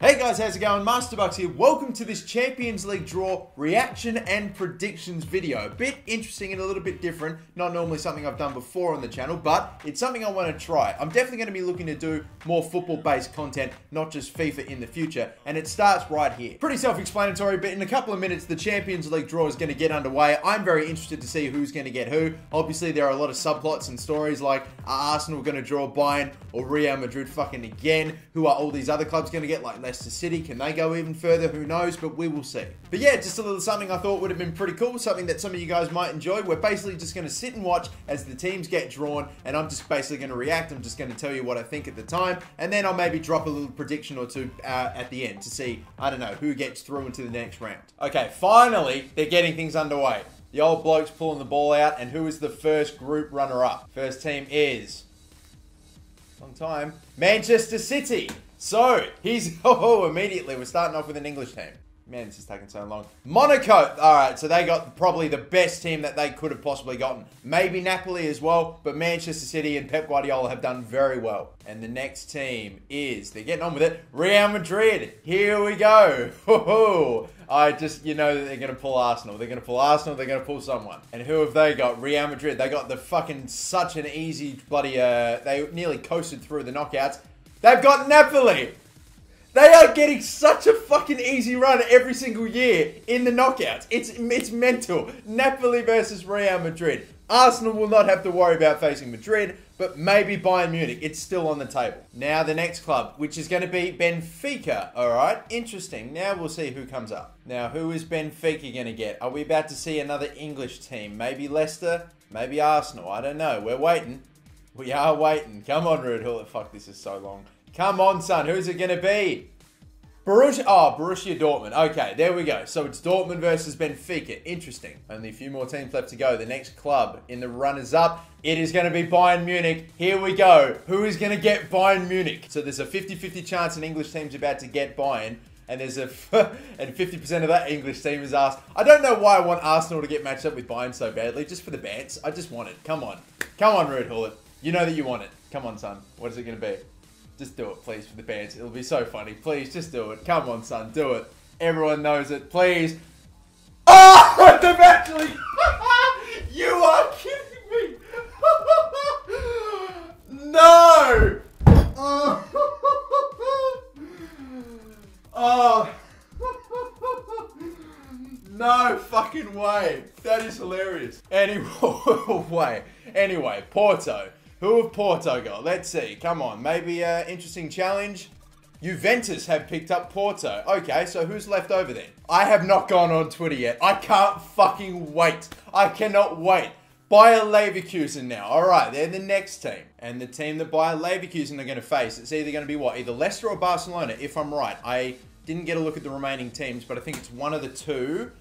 Hey guys, how's it going? MasterBucks here. Welcome to this Champions League draw reaction and predictions video. A bit interesting and a little bit different. Not normally something I've done before on the channel, but it's something I want to try. I'm definitely going to be looking to do more football-based content, not just FIFA in the future, and it starts right here. Pretty self-explanatory, but in a couple of minutes, the Champions League draw is going to get underway. I'm very interested to see who's going to get who. Obviously, there are a lot of subplots and stories like, are Arsenal going to draw Bayern or Real Madrid fucking again? Who are all these other clubs going to get, like Leicester City? Can they go even further? Who knows? But we will see. But yeah, just a little something I thought would have been pretty cool. Something that some of you guys might enjoy. We're basically just going to sit and watch as the teams get drawn. And I'm just basically going to react. I'm just going to tell you what I think at the time. And then I'll maybe drop a little prediction or two at the end to see, I don't know, who gets through into the next round. Okay, finally, they're getting things underway. The old bloke's pulling the ball out. And who is the first group runner-up? First team is... long time. Manchester City. So, he's... oh, immediately, we're starting off with an English team. Man, this is taking so long. Monaco. Alright, so they got probably the best team that they could have possibly gotten. Maybe Napoli as well, but Manchester City and Pep Guardiola have done very well. And the next team is... they're getting on with it. Real Madrid. Here we go. Ho-ho. I just, you know that they're going to pull Arsenal. They're going to pull Arsenal. They're going to pull someone. And who have they got? Real Madrid. They got the fucking such an easy bloody... they nearly coasted through the knockouts. They've got Napoli. They are getting such a fucking easy run every single year in the knockouts. It's mental. Napoli versus Real Madrid. Arsenal will not have to worry about facing Madrid, but maybe Bayern Munich. It's still on the table. Now the next club, which is going to be Benfica. Alright, interesting. Now we'll see who comes up. Now, who is Benfica going to get? Are we about to see another English team? Maybe Leicester? Maybe Arsenal? I don't know. We're waiting. We are waiting. Come on, Ruud. Fuck, this is so long. Come on, son. Who's it going to be? Borussia Dortmund. Okay, there we go. So it's Dortmund versus Benfica. Interesting. Only a few more teams left to go. The next club in the runners-up, it is going to be Bayern Munich. Here we go. Who is going to get Bayern Munich? So there's a 50-50 chance an English team's about to get Bayern. And there's a... and 50% of that English team is asked. I don't know why I want Arsenal to get matched up with Bayern so badly. Just for the bants. I just want it. Come on. Come on, Ruud Gullit. You know that you want it. Come on, son. What is it going to be? Just do it, please, for the bands. It'll be so funny. Please, just do it. Come on, son. Do it. Everyone knows it. Please. Oh! They've actually... you are kidding me! No! Oh. No fucking way. That is hilarious. Anyway, Porto. Who have Porto got? Let's see. Come on. Maybe an interesting challenge. Juventus have picked up Porto. Okay, so who's left over then? I have not gone on Twitter yet. I can't fucking wait. I cannot wait. Bayer Leverkusen now. Alright, they're the next team. And the team that Bayer Leverkusen are going to face, it's either going to be what? Either Leicester or Barcelona, if I'm right. I didn't get a look at the remaining teams, but I think it's one of the two.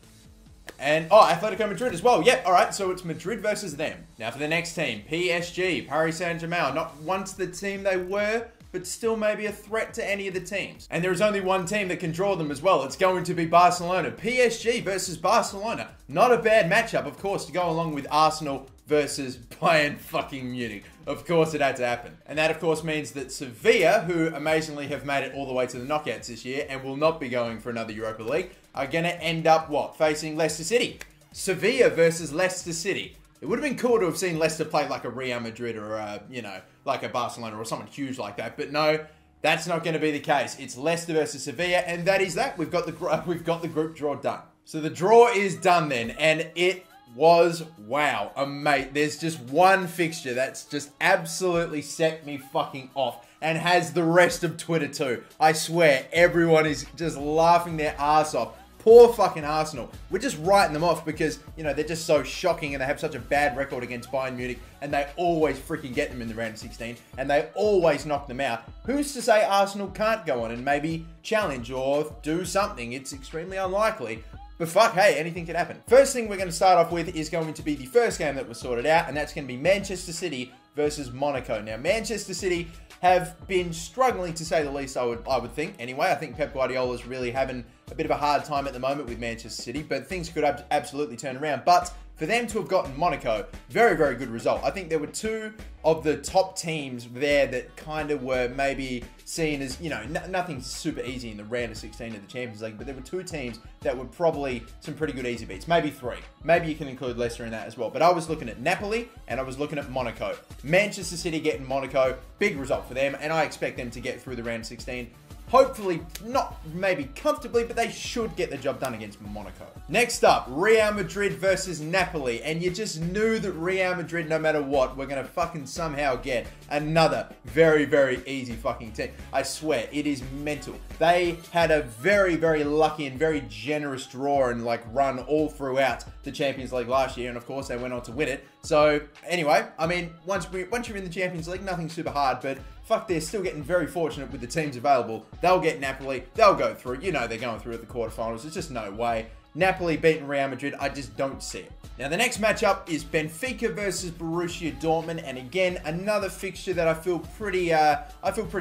And, oh, Atletico Madrid as well. Yep, alright, so it's Madrid versus them. Now for the next team, PSG, Paris Saint-Germain. Not once the team they were, but still maybe a threat to any of the teams. And there is only one team that can draw them as well. It's going to be Barcelona. PSG versus Barcelona. Not a bad matchup, of course, to go along with Arsenal versus Bayern fucking Munich. Of course it had to happen. And that of course means that Sevilla, who amazingly have made it all the way to the knockouts this year and will not be going for another Europa League, are going to end up what? Facing Leicester City. Sevilla versus Leicester City. It would have been cool to have seen Leicester play like a Real Madrid or a, you know, like a Barcelona or someone huge like that. But no, that's not going to be the case. It's Leicester versus Sevilla, and that is that. We've got the group draw done. So the draw is done then, and it was, wow, mate, there's just one fixture that's just absolutely set me fucking off and has the rest of Twitter too. I swear, everyone is just laughing their ass off. Poor fucking Arsenal. We're just writing them off because, you know, they're just so shocking and they have such a bad record against Bayern Munich and they always freaking get them in the round of 16 and they always knock them out. Who's to say Arsenal can't go on and maybe challenge or do something? It's extremely unlikely. But fuck, hey, anything can happen. First thing we're going to start off with is going to be the first game that was sorted out, and that's going to be Manchester City versus Monaco. Now, Manchester City have been struggling, to say the least, I would think. Anyway, I think Pep Guardiola is really having a bit of a hard time at the moment with Manchester City, but things could absolutely turn around. But for them to have gotten Monaco, very, very good result. I think there were two of the top teams there that kind of were maybe seen as, you know, nothing super easy in the round of 16 of the Champions League, but there were two teams that were probably some pretty good easy beats. Maybe three. Maybe you can include Leicester in that as well. But I was looking at Napoli and I was looking at Monaco. Manchester City getting Monaco, big result for them, and I expect them to get through the round of 16. Hopefully, not maybe comfortably, but they should get the job done against Monaco. Next up, Real Madrid versus Napoli. And you just knew that Real Madrid, no matter what, were going to fucking somehow get another very, very easy fucking team. I swear, it is mental. They had a very, very lucky and very generous draw and like run all throughout the Champions League last year. And of course, they went on to win it. So anyway, I mean, once you're in the Champions League, nothing's super hard, but fuck, they're still getting very fortunate with the teams available. They'll get Napoli. They'll go through. You know they're going through at the quarterfinals. There's just no way. Napoli beating Real Madrid, I just don't see it. Now, the next matchup is Benfica versus Borussia Dortmund, and again, another fixture that I feel pretty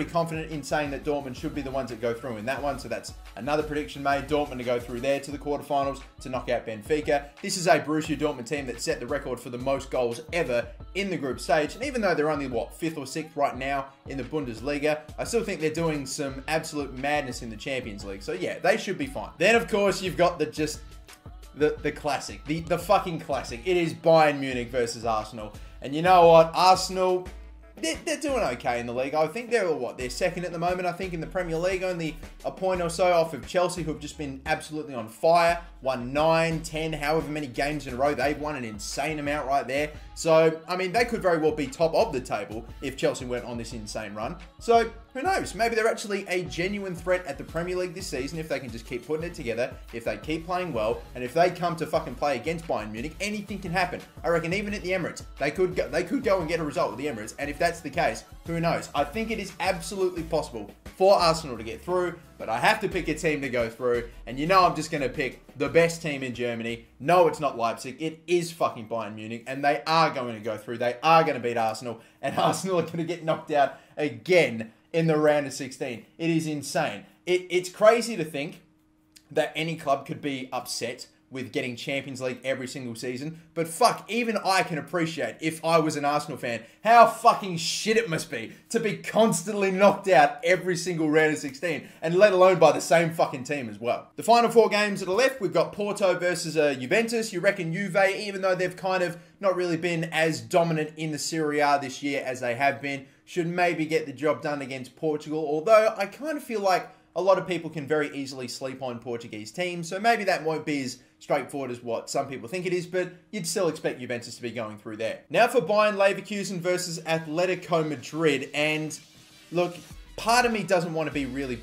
confident in saying that Dortmund should be the ones that go through in that one. So that's another prediction made. Dortmund to go through there to the quarterfinals to knock out Benfica. This is a Borussia Dortmund team that set the record for the most goals ever in the group stage, and even though they're only, what, 5th or 6th right now in the Bundesliga, I still think they're doing some absolute madness in the Champions League. So yeah, they should be fine. Then, of course, you've got the classic, the fucking classic. It is Bayern Munich versus Arsenal. And you know what? Arsenal, they're doing okay in the league. I think they're, what, they're second at the moment, I think, in the Premier League. Only a point or so off of Chelsea, who have just been absolutely on fire. Won 9, 10, however many games in a row. They've won an insane amount right there. So, I mean, they could very well be top of the table if Chelsea went on this insane run. So, who knows? Maybe they're actually a genuine threat at the Premier League this season if they can just keep putting it together, if they keep playing well, and if they come to fucking play against Bayern Munich, anything can happen. I reckon even at the Emirates, they could go and get a result with the Emirates, and if that's the case, who knows? I think it is absolutely possible for Arsenal to get through, but I have to pick a team to go through, and you know I'm just going to pick the best team in Germany. No, it's not Leipzig. It is fucking Bayern Munich, and they are going to go through. They are going to beat Arsenal, and Arsenal are going to get knocked out again in the round of 16. It is insane. It's crazy to think that any club could be upset with getting Champions League every single season. But fuck, even I can appreciate, if I was an Arsenal fan, how fucking shit it must be to be constantly knocked out every single round of 16, and let alone by the same fucking team as well. The final 4 games that are left, we've got Porto versus Juventus. You reckon Juve, even though they've kind of not really been as dominant in the Serie A this year as they have been, should maybe get the job done against Portugal, although I kind of feel like a lot of people can very easily sleep on Portuguese teams, so maybe that won't be as straightforward as what some people think it is, but you'd still expect Juventus to be going through there. Now for Bayern Leverkusen versus Atletico Madrid, and look, part of me doesn't want to be really,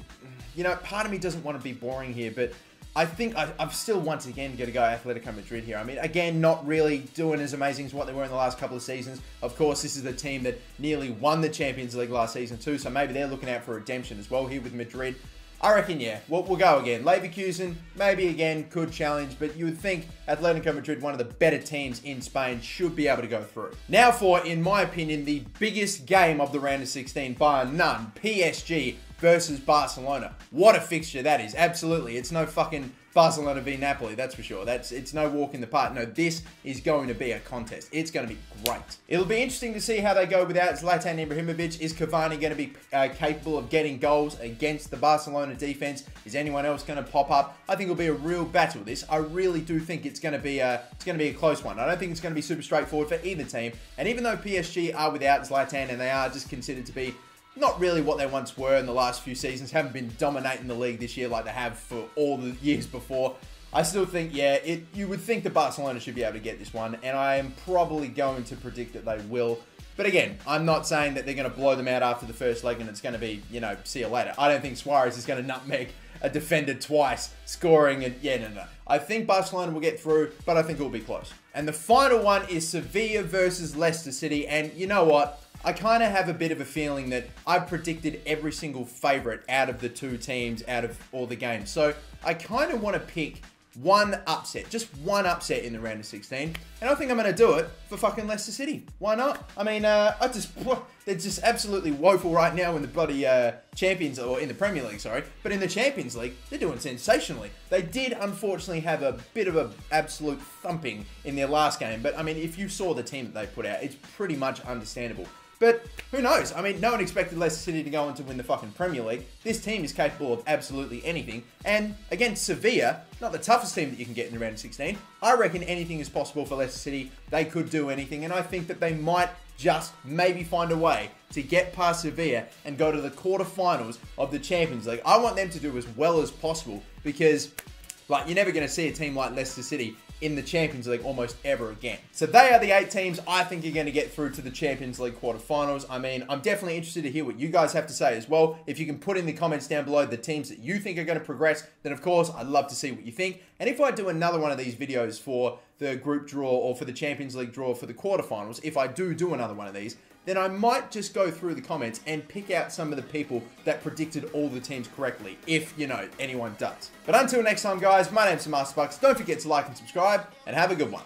part of me doesn't want to be boring here, but I think I've still once again got to go Atletico Madrid here. I mean, again, not really doing as amazing as what they were in the last couple of seasons. Of course, this is the team that nearly won the Champions League last season too, so maybe they're looking out for redemption as well here with Madrid. I reckon, yeah, we'll go again. Leverkusen, maybe again, could challenge, but you would think Atletico Madrid, one of the better teams in Spain, should be able to go through. Now for, in my opinion, the biggest game of the round of 16, bar none, PSG versus Barcelona. What a fixture that is. Absolutely. It's no fucking Barcelona v Napoli, that's for sure. It's no walk in the park. No, this is going to be a contest. It's going to be great. It'll be interesting to see how they go without Zlatan Ibrahimovic. Is Cavani going to be capable of getting goals against the Barcelona defense? Is anyone else going to pop up? I think it'll be a real battle, this. I really do think it's going to be a close one. I don't think it's going to be super straightforward for either team. And even though PSG are without Zlatan and they are just considered to be not really what they once were in the last few seasons, haven't been dominating the league this year like they have for all the years before, I still think, yeah, you would think that Barcelona should be able to get this one, and I am probably going to predict that they will. But again, I'm not saying that they're going to blow them out after the first leg and it's going to be, see you later. I don't think Suarez is going to nutmeg a defender twice, scoring, and yeah, no. I think Barcelona will get through, but I think it will be close. And the final one is Sevilla versus Leicester City, and you know what? I kind of have a bit of a feeling that I predicted every single favourite out of the two teams, out of all the games. So I kind of want to pick one upset, just one upset in the round of 16, and I think I'm going to do it for fucking Leicester City. Why not? I mean, they're just absolutely woeful right now in the bloody Champions, or in the Premier League, sorry, but in the Champions League, they're doing sensationally. They did, unfortunately, have a bit of an absolute thumping in their last game, but I mean, if you saw the team that they put out, it's pretty much understandable. But who knows? I mean, no one expected Leicester City to go on to win the fucking Premier League. This team is capable of absolutely anything. And against Sevilla, not the toughest team that you can get in the round of 16, I reckon anything is possible for Leicester City. They could do anything, and I think that they might just maybe find a way to get past Sevilla and go to the quarterfinals of the Champions League. I want them to do as well as possible because, like, you're never going to see a team like Leicester City in the Champions League almost ever again. So they are the 8 teams I think are going to get through to the Champions League quarterfinals. I mean, I'm definitely interested to hear what you guys have to say as well. If you can put in the comments down below the teams that you think are going to progress, then of course, I'd love to see what you think. And if I do another one of these videos for the group draw or for the Champions League draw for the quarterfinals, if I do another one of these, then I might just go through the comments and pick out some of the people that predicted all the teams correctly, if, you know, anyone does. But until next time, guys, my name's MasterBucks. Don't forget to like and subscribe, and have a good one.